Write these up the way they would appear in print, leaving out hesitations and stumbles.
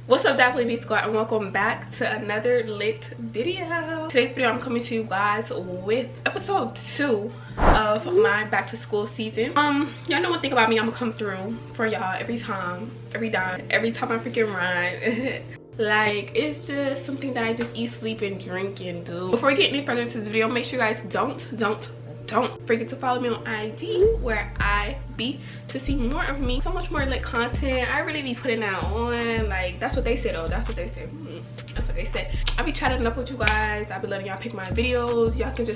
What's up, Dazzling D'iannie squad, and welcome back to another lit video. Today's video I'm coming to you guys with episode 2 of my back to school season. Y'all know one thing about me, I'm gonna come through for y'all every time I freaking run. Like, it's just something that I just eat, sleep, and drink and do. Before we get any further into this video, make sure you guys don't forget to follow me on IG, where I be to see more of me. So much more lit content. I really be putting that on. Like, that's what they said though. That's what they said. That's what they said. I be chatting up with you guys. I be letting y'all pick my videos. Y'all can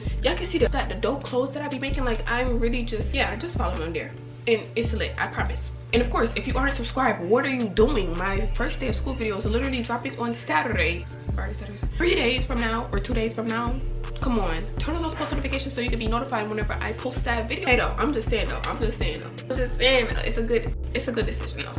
see the dope clothes that I be making. Like, I'm really just follow me on there. And it's lit, I promise. And of course, if you aren't subscribed, what are you doing? My first day of school video is literally dropping on Saturday. 3 days from now or 2 days from now. Come on, turn on those post notifications so you can be notified whenever I post that video. Hey though, I'm just saying it's a good decision though.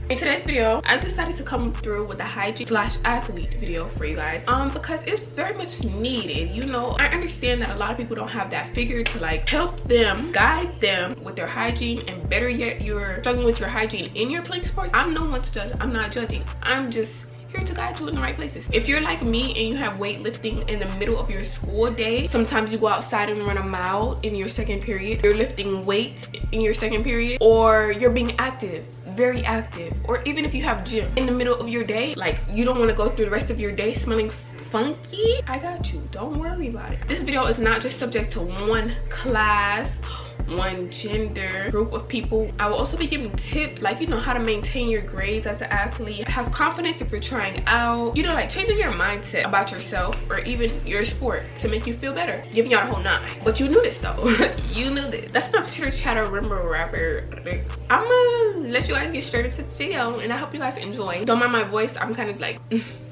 In today's video, I decided to come through with a hygiene/athlete video for you guys, because it's very much needed. You know, I understand that a lot of people don't have that figure to like help them, guide them with their hygiene, and better yet, you're struggling with your hygiene in your playing sports. I'm no one to judge. I'm not judging. I'm just here to guide you in the right places. If you're like me and you have weightlifting in the middle of your school day, sometimes you go outside and run a mile in your second period, you're lifting weights in your second period, or you're being active, very active, or even if you have gym in the middle of your day, like you don't want to go through the rest of your day smelling funky, I got you. Don't worry about it. This video is not just subject to one class, one gender, group of people. I will also be giving tips, like, you know, how to maintain your grades as an athlete, have confidence if you're trying out, you know, like changing your mindset about yourself or even your sport to make you feel better, giving y'all the whole 9. But you knew this though. You knew this. That's enough chitter chatter, rumble rapper. I'm gonna let you guys get straight into this video, and I hope you guys enjoy. Don't mind my voice, I'm kind of like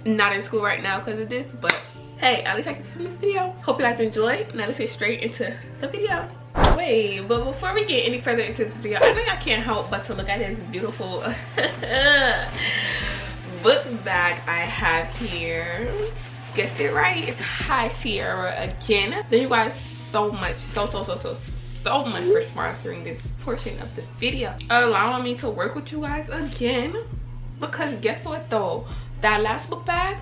not in school right now because of this, but hey, at least I get to film this video. Hope you guys enjoy. Now let's get straight into the video. Wait, but before we get any further into this video, I think I can't help but to look at this beautiful book bag I have here. Guessed it right, it's High Sierra again. Thank you guys so much, so much for sponsoring this portion of the video, allowing me to work with you guys again. Because guess what though, that last book bag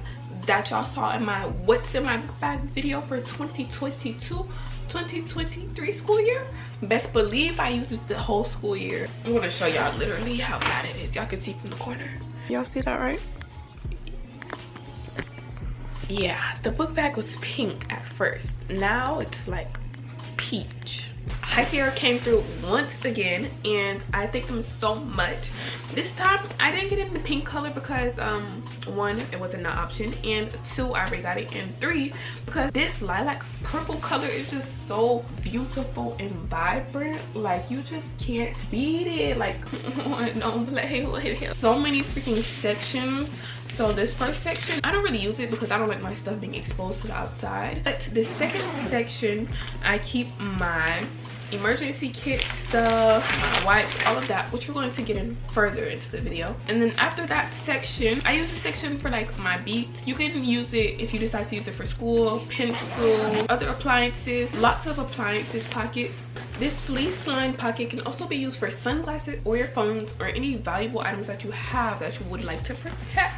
that y'all saw in my what's in my book bag video for 2022-2023 school year, best believe I used it the whole school year. I'm gonna show y'all literally how bad it is. Y'all can see from the corner. Y'all see that, right? Yeah, the book bag was pink at first. Now it's like peach. High Sierra came through once again, and I thank them so much. This time I didn't get it in the pink color because 1, it wasn't an option, and 2, I already got it, and 3, because this lilac purple color is just so beautiful and vibrant. Like, you just can't beat it. Like, don't play with it. So many freaking sections. So this first section, I don't really use it because I don't like my stuff being exposed to the outside. But the second section, I keep my emergency kit stuff, my wipes, all of that, which we're going to get in further into the video. And then after that section, I use a section for like my beads. You can use it if you decide to use it for school, pencil, other appliances, lots of appliances pockets. This fleece lined pocket can also be used for sunglasses or your phones or any valuable items that you have that you would like to protect.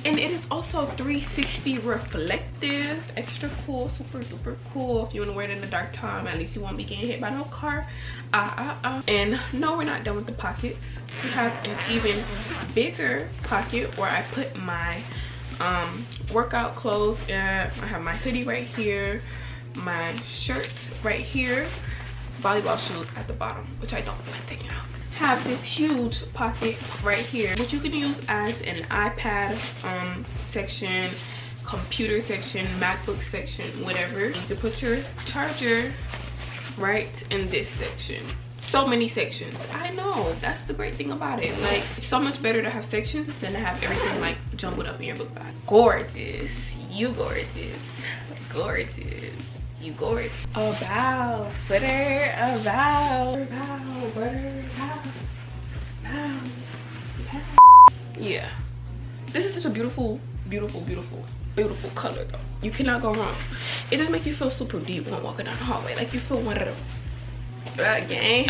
And it is also 360 reflective, extra cool, super duper cool. If you want to wear it in the dark time, at least you won't be getting hit by no car. And no, we're not done with the pockets. We have an even bigger pocket where I put my workout clothes, and I have my hoodie right here, my shirt right here, volleyball shoes at the bottom, which I don't feel like taking out. Have this huge pocket right here, which you can use as an iPad section, computer section, MacBook section, whatever. You can put your charger right in this section. So many sections. I know, that's the great thing about it. Like, it's so much better to have sections than to have everything like jumbled up in your book bag. Gorgeous. You gorgeous. Gorgeous. You gorgeous. A bow, footer, a bow, butter, bow. Yeah, this is such a beautiful color though. You cannot go wrong. It just makes you feel super deep when walking down the hallway, like you feel one of them gang.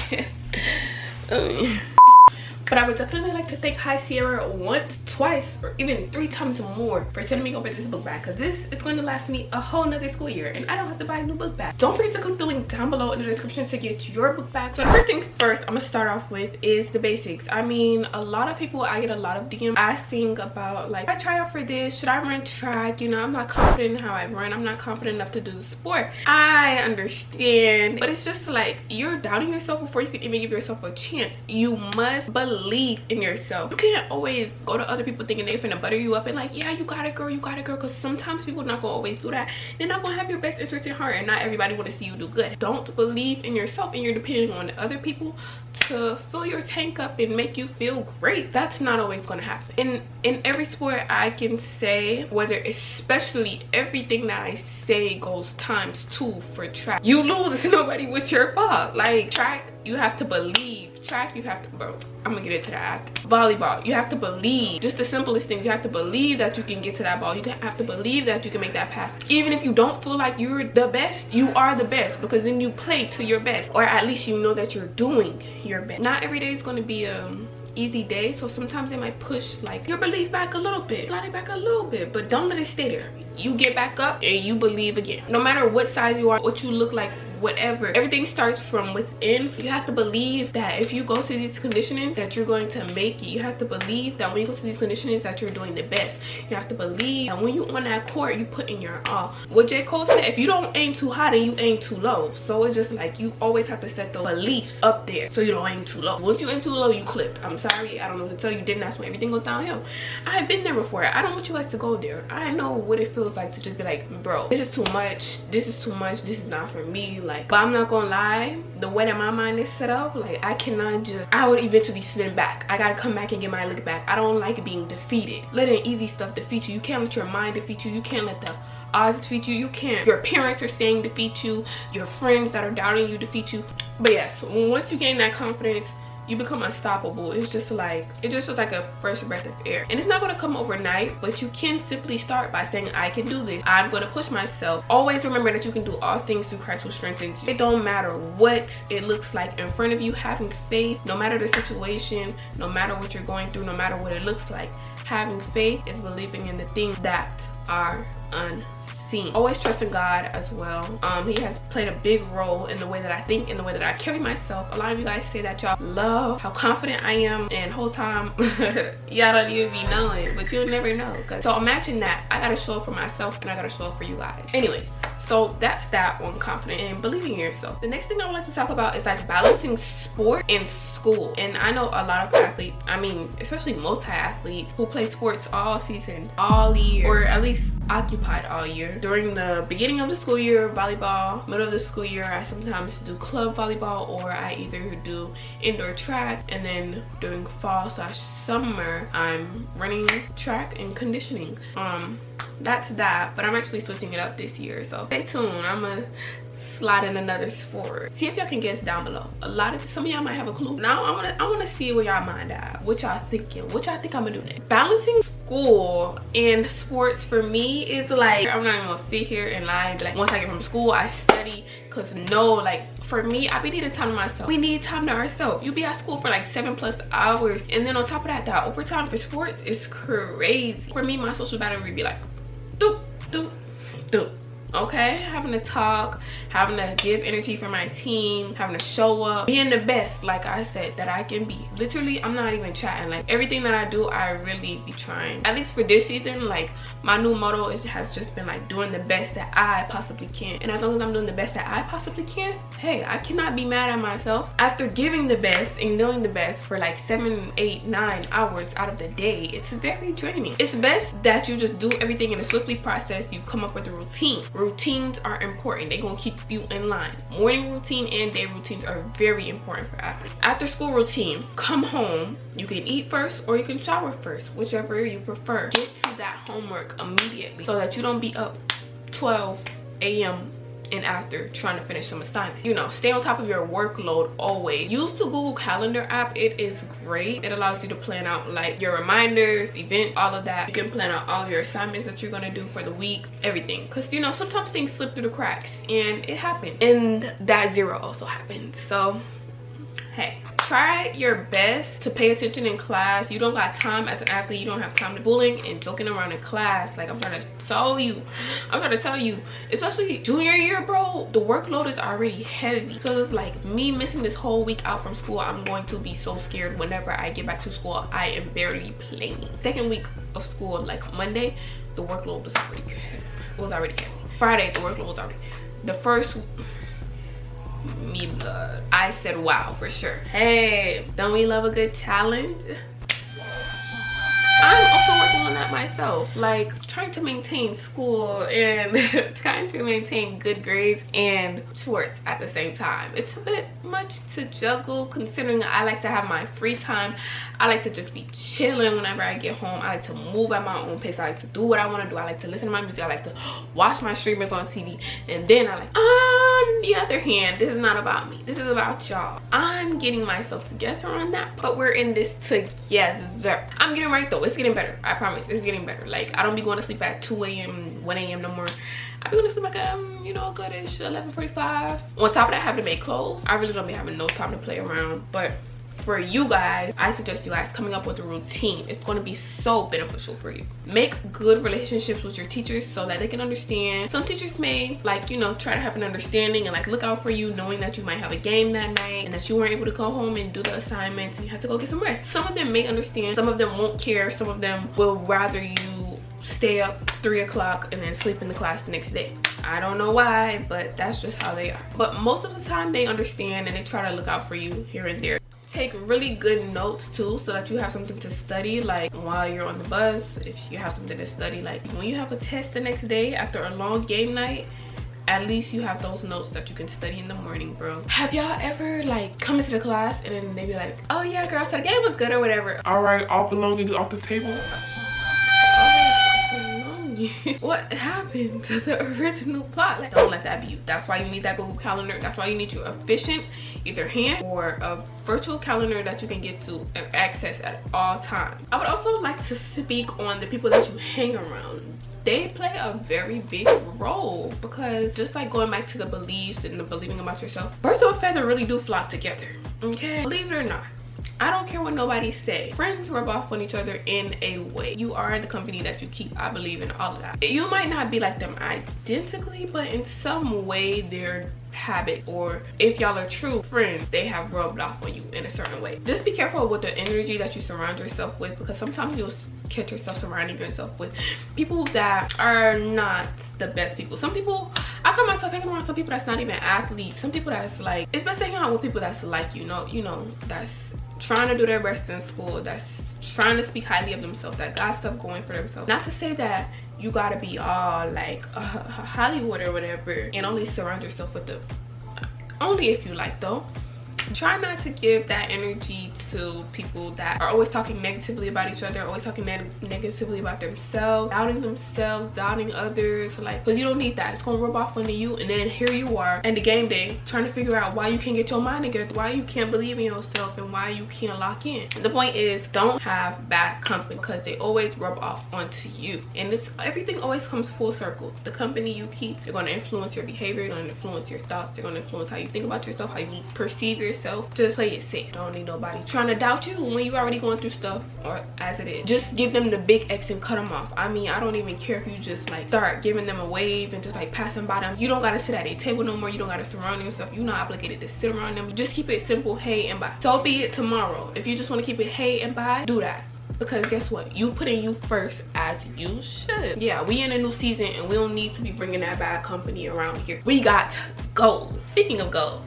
But I would definitely like to thank High Sierra once, twice, or even 3 times more for sending me over this book bag, because this is going to last me a whole nother school year and I don't have to buy a new book bag. Don't forget to click the link down below in the description to get your book bag. So the first things first I'm gonna start off with is the basics. I mean, a lot of people, I get a lot of DMs asking about like, I try out for this, should I run track? You know, I'm not confident in how I run, I'm not confident enough to do the sport. I understand, but it's just like, you're doubting yourself before you can even give yourself a chance. You must believe in yourself. You can't always go to other people thinking they're finna butter you up and like, yeah, you got it girl, you got it girl, because sometimes people not gonna always do that. They're not gonna have your best interest in heart, and not everybody want to see you do good. Don't believe in yourself and you're depending on other people to fill your tank up and make you feel great. That's not always going to happen. In every sport, I can say, whether, especially everything that I say goes ×2 for track. You lose, it's nobody was your fault. Like track, you have to believe. Track, you have to, bro, I'm gonna get into that after. Volleyball, you have to believe. Just the simplest things, you have to believe that you can get to that ball. You have to believe that you can make that pass. Even if you don't feel like you're the best, you are the best, because then you play to your best, or at least you know that you're doing your best. Not every day is going to be easy day, so sometimes they might push like your belief back a little bit, slide it back a little bit, but don't let it stay there. You get back up and you believe again. No matter what size you are, what you look like, whatever, everything starts from within. You have to believe that if you go to these conditioning that you're going to make it. You have to believe that when you go to these conditionings that you're doing the best. You have to believe that when you on that court, you put in your all. What Kohls said, if you don't aim too high, then you aim too low. So it's just like, you always have to set those beliefs up there so you don't aim too low. Once you aim too low, you clipped. I'm sorry, I don't know what to tell you. Then that's when everything goes downhill. I've been there before. I don't want you guys to go there. I know what it feels like to just be like, bro, this is too much, this is too much, this is not for me. Like, but I'm not gonna lie, the way that my mind is set up, like, I cannot just, I would eventually spin back. I gotta come back and get my look back. I don't like being defeated. Letting easy stuff defeat you. You can't let your mind defeat you. You can't let the odds defeat you. You can't, your parents are saying defeat you, your friends that are doubting you defeat you. But yes, once you gain that confidence, you become unstoppable. It's just like, it just feels like a fresh breath of air. And it's not going to come overnight, but you can simply start by saying, I can do this. I'm going to push myself. Always remember that you can do all things through Christ who strengthens you. It don't matter what it looks like in front of you. Having faith, no matter the situation, no matter what you're going through, no matter what it looks like, having faith is believing in the things that are unseen. Always trust in God as well. He has played a big role in the way that I think, in the way that I carry myself. A lot of you guys say that y'all love how confident I am, and whole time y'all don't even be knowing, but you'll never know. So imagine that I gotta show up for myself and I gotta show up for you guys. Anyways, so that's that one, confident and believing in yourself. The next thing I would like to talk about is like balancing sport and school. And I know a lot of athletes, I mean, especially multi-athletes who play sports all season, all year, or at least occupied all year. During the beginning of the school year, volleyball. Middle of the school year, I sometimes do club volleyball, or I either do indoor track, and then during fall/summer, I'm running track and conditioning. That's that, but I'm actually switching it up this year, so stay tuned. I'm gonna slide in another sport. See if y'all can guess down below. Some of y'all might have a clue. Now I wanna see where y'all mind at. What y'all thinking? What y'all think I'm gonna do next? Balancing school and sports for me is like, I'm not even gonna sit here and lie. But like, once I get from school, I study. Cause no, like for me, I be needing time to myself. We need time to ourselves. You be at school for like 7+ hours, and then on top of that, that overtime for sports is crazy. For me, my social battery be like, doop, doop, doop. Okay, having to talk, having to give energy for my team, having to show up, being the best, like I said, that I can be. Literally, I'm not even chatting. Like everything that I do, I really be trying. At least for this season, like my new motto has just been like doing the best that I possibly can. And as long as I'm doing the best that I possibly can, hey, I cannot be mad at myself. After giving the best and doing the best for like 7, 8, 9 hours out of the day, it's very draining. It's best that you just do everything in a swiftly process. You come up with a routine. Routines are important. They're gonna keep you in line. Morning routine and day routines are very important for athletes. After school routine, come home. You can eat first or you can shower first, whichever you prefer. Get to that homework immediately so that you don't be up 12 a.m. and after trying to finish some assignment. You know, stay on top of your workload always. Use the Google Calendar app. It is great. It allows you to plan out like your reminders, events, all of that. You can plan out all of your assignments that you're gonna do for the week, everything. Cause you know, sometimes things slip through the cracks and it happens. And that 0 also happens. So hey, try your best to pay attention in class. You don't got time as an athlete. You don't have time to bullying and joking around in class. Like, I'm trying to tell you, especially junior year, bro, the workload is already heavy. So it's like me missing this whole week out from school. I'm going to be so scared whenever I get back to school. I am barely playing. Second week of school, like Monday, the workload was already heavy. It was already heavy. Friday, the workload was already. The first I said wow for sure. Hey, don't we love a good challenge? I'm also working on that myself, like trying to maintain school and trying to maintain good grades and sports at the same time. It's a bit much to juggle considering I like to have my free time. I like to just be chilling whenever I get home. I like to move at my own pace. I like to do what I want to do. I like to listen to my music. I like to watch my streamers on TV. And then I like, on the other hand, this is not about me. This is about y'all. I'm getting myself together on that, but we're in this together. I'm getting right though. It's getting better. I promise. It's getting better. Like, I don't be going to sleep at 2 a.m., 1 a.m. no more. I be going to sleep like you know, goodish 11:45. On top of that, I have to make clothes. I really don't be having no time to play around. But for you guys, I suggest you guys coming up with a routine. It's going to be so beneficial for you. Make good relationships with your teachers so that they can understand. Some teachers may, like, you know, try to have an understanding and like look out for you, knowing that you might have a game that night and that you weren't able to go home and do the assignments and you have to go get some rest. Some of them may understand, some of them won't care, some of them will rather you stay up 3 o'clock and then sleep in the class the next day. I don't know why, but that's just how they are. But most of the time they understand and they try to look out for you here and there. Take really good notes too so that you have something to study, like while you're on the bus. If you have something to study, like when you have a test the next day after a long game night, at least you have those notes that you can study in the morning, bro. Have y'all ever like come into the class and then they be like, oh yeah girl, so the game was good or whatever. All right, all belongings off the table. What happened to the original plot? Like, don't let that be you. That's why you need that Google Calendar. That's why you need your efficient either hand or a virtual calendar that you can get to and access at all times. I would also like to speak on the people that you hang around. They play a very big role, because just like going back to the beliefs and the believing about yourself, birds of a feather really do flock together. Okay, believe it or not, I don't care what nobody say. Friends rub off on each other in a way. You are the company that you keep. I believe in all of that. You might not be like them identically, but in some way their habit, or if y'all are true friends, they have rubbed off on you in a certain way. Just be careful with the energy that you surround yourself with, because sometimes you'll catch yourself surrounding yourself with people that are not the best people. Some people, I call myself hanging around some people that's not even athletes. Some people that's like, it's best hanging out with people that's like, you know, that's trying to do their best in school, that's trying to speak highly of themselves, that got stuff going for themselves. Not to say that you gotta be all like Hollywood or whatever and only surround yourself with the, only if you like though. Try not to give that energy to people that are always talking negatively about each other, always talking negatively about themselves, doubting others, like, because you don't need that. It's gonna rub off onto you, and then here you are in the game day trying to figure out why you can't get your mind together, why you can't believe in yourself, and why you can't lock in. The point is, don't have bad company, because they always rub off onto you, and it's everything always comes full circle. The company you keep, they're going to influence your behavior, they're going to influence your thoughts, they're going to influence how you think about yourself, how you perceive yourself. Just play it safe. Don't need nobody trying to doubt you when you're already going through stuff, or as it is. Just give them the big X and cut them off. I mean, I don't even care if you just like start giving them a wave and just like passing by them. You don't gotta sit at a table no more. You don't gotta surround yourself. You're not obligated to sit around them. Just keep it simple, hey and bye. So be it tomorrow. If you just want to keep it hey and bye, do that. Because guess what, you put in you first, as you should. Yeah, we in a new season and we don't need to be bringing that bad company around here. We got goals. Speaking of goals,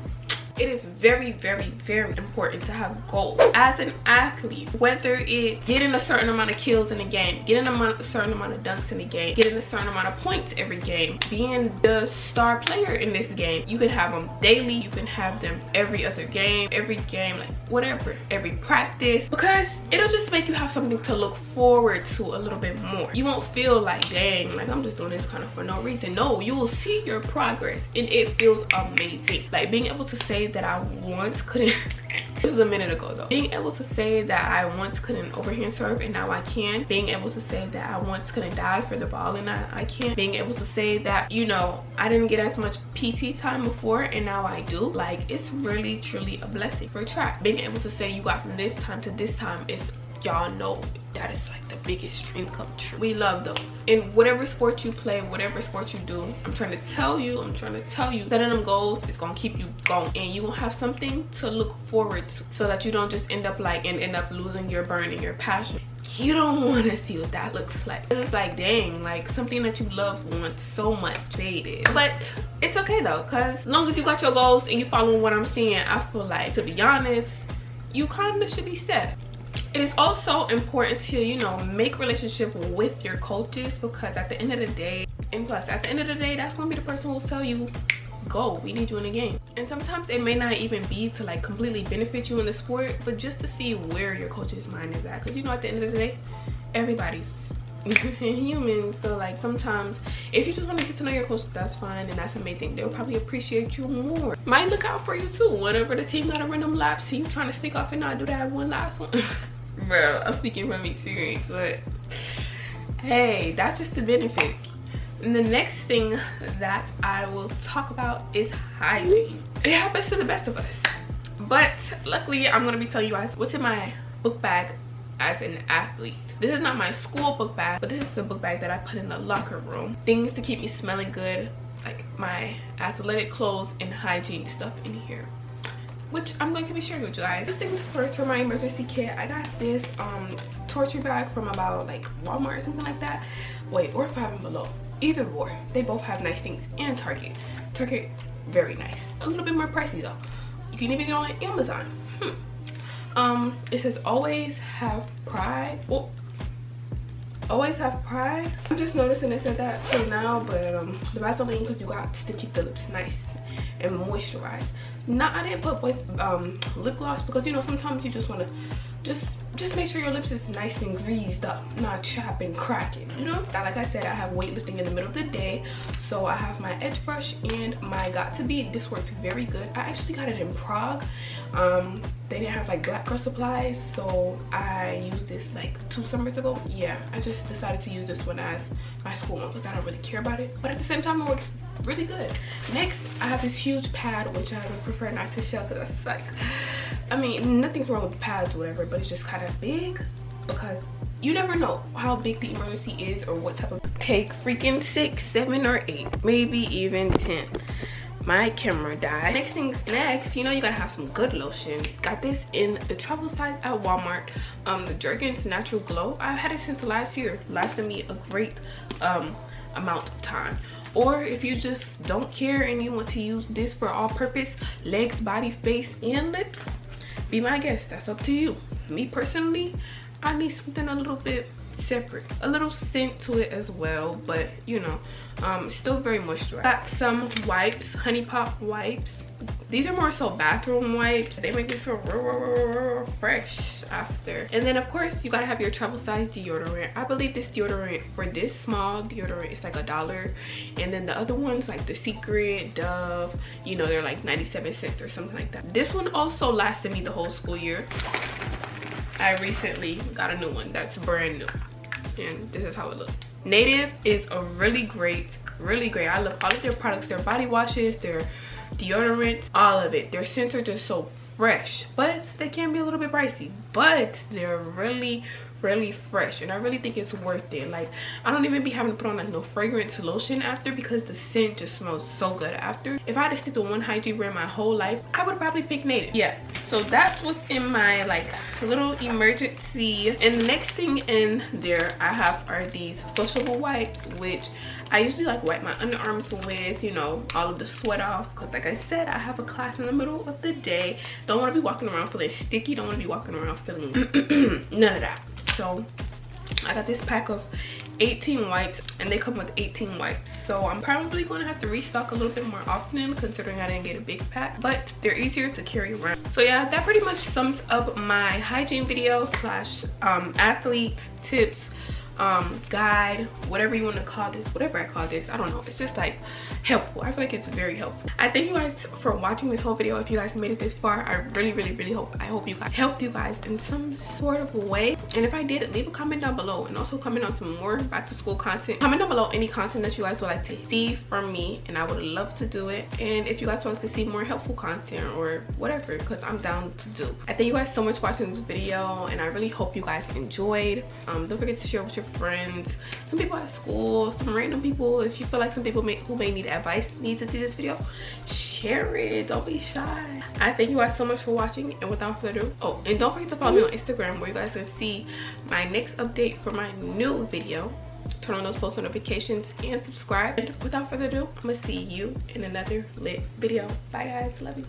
it is very, very, very important to have goals as an athlete. Whether it's getting a certain amount of kills in a game, getting a certain amount of dunks in a game, getting a certain amount of points every game, being the star player in this game. You can have them daily, you can have them every other game, like whatever, every practice, because it'll just make you have something to look forward to a little bit more. You won't feel like, dang, like I'm just doing this kind of for no reason. No, you will see your progress and it feels amazing. Like being able to say that I once couldn't This is a minute ago though. Being able to say that I once couldn't overhand serve and now I can. Being able to say that I once couldn't dive for the ball and I can. Being able to say that, you know, I didn't get as much PT time before and now I do. Like, it's really truly a blessing for track. Being able to say you got from this time to this time is, y'all know, that is like the biggest dream come true. We love those. In whatever sport you play, whatever sport you do, I'm trying to tell you, setting them goals is gonna keep you going, and you're gonna have something to look forward to, so that you don't just end up losing your burn and your passion. You don't want to see what that looks like. It's just like, dang, like something that you love once so much faded. But it's okay though, because as long as you got your goals and you following what I'm saying, I feel like, to be honest, you kind of should be set. It is also important to, you know, make relationship with your coaches, because at the end of the day, and plus at the end of the day, that's gonna be the person who will tell you, go, we need you in the game. And sometimes it may not even be to like completely benefit you in the sport, but just to see where your coach's mind is at, because you know, at the end of the day, everybody's human. So like, sometimes if you just want to get to know your coach, that's fine, and that's amazing. They'll probably appreciate you more. Might look out for you too whenever the team gotta run them laps and you trying to sneak off and not do that one last one. Bro, I'm speaking from experience, but hey, that's just the benefit. And the next thing that I will talk about is hygiene. It happens to the best of us, but luckily I'm gonna be telling you guys what's in my book bag as an athlete. This is not my school book bag, but this is the book bag that I put in the locker room. Things to keep me smelling good, like my athletic clothes and hygiene stuff in here, which I'm going to be sharing with you guys. This thing's for my emergency kit. I got this torture bag from about like Walmart or something like that. Wait, or Five and Below. Either or. They both have nice things. And Target. Target, very nice. A little bit more pricey though. You can even get on Amazon. It says always have pride. Well, always have pride. I'm just noticing it said that till now, but the Vaseline, because you got to keep the lips nice and moisturized. I didn't put lip gloss, because you know, sometimes you just want to just make sure your lips is nice and greased up, not chapped and cracking, you know. Like I said, I have weightlifting in the middle of the day, so I have my edge brush and my Got To Be. This works very good. I actually got it in Prague. They didn't have like black girl supplies, so I used this like 2 summers ago. Yeah, I just decided to use this one as my school one, because I don't really care about it, but at the same time it works really good. Next, I have this huge pad, which I would prefer not to show, because it's like, I mean, nothing's wrong with pads or whatever, but it's just kind of big, because you never know how big the emergency is or what type of take freaking 6, 7, or 8, maybe even 10. My camera died. Next things next, you know, you gotta have some good lotion. Got this in the travel size at Walmart. The Jergens Natural Glow. I've had it since last year. Lasted me a great amount of time. Or if you just don't care and you want to use this for all purpose, legs, body, face, and lips, be my guest. That's up to you. Me personally, I need something a little bit separate, a little scent to it as well, but you know, still very moisturized. Got some wipes, Honey Pop wipes. These are more so bathroom wipes. They make me feel real fresh after. And then of course you gotta have your travel size deodorant. I believe this deodorant, for this small deodorant, is like $1, and then the other ones like the Secret, Dove, you know, they're like 97 cents or something like that. This one also lasted me the whole school year. I recently got a new one that's brand new, and this is how it looks. Native is a really great. I love all of their products, their body washes, their deodorants, all of it. Their scents are just so fresh, but they can be a little bit pricey, but they're really fresh, and I really think it's worth it. Like, I don't even be having to put on like no fragrance lotion after, because the scent just smells so good after. If I had to stick to one hygiene brand my whole life, I would probably pick Native. Yeah, so that's what's in my like little emergency. And the next thing in there I have are these flushable wipes, which I usually like wipe my underarms with, you know, all of the sweat off, because like I said, I have a class in the middle of the day. Don't want to be walking around feeling sticky, don't want to be walking around feeling none of that. So I got this pack of 18 wipes, and they come with 18 wipes, so I'm probably going to have to restock a little bit more often, considering I didn't get a big pack, but they're easier to carry around. So yeah, that pretty much sums up my hygiene video slash athlete tips guide, whatever you want to call this, whatever I call this, I don't know. It's just like helpful. I feel like it's very helpful. I thank you guys for watching this whole video. If you guys made it this far, I really hope you guys helped you guys in some sort of way. And if I did, leave a comment down below, and also comment on some more back to school content. Comment down below any content that you guys would like to see from me, and I would love to do it. And if you guys want to see more helpful content or whatever, because I'm down to do. I thank you guys so much for watching this video, and I really hope you guys enjoyed. Don't forget to share with your friends, some people at school, some random people. If you feel like some people who may need advice need to see this video, share it. Don't be shy. I thank you guys so much for watching, and without further ado, oh, and don't forget to follow me on Instagram, where you guys can see my next update for my new video. Turn on those post notifications and subscribe. And without further ado, I'm gonna see you in another lit video. Bye guys, love you.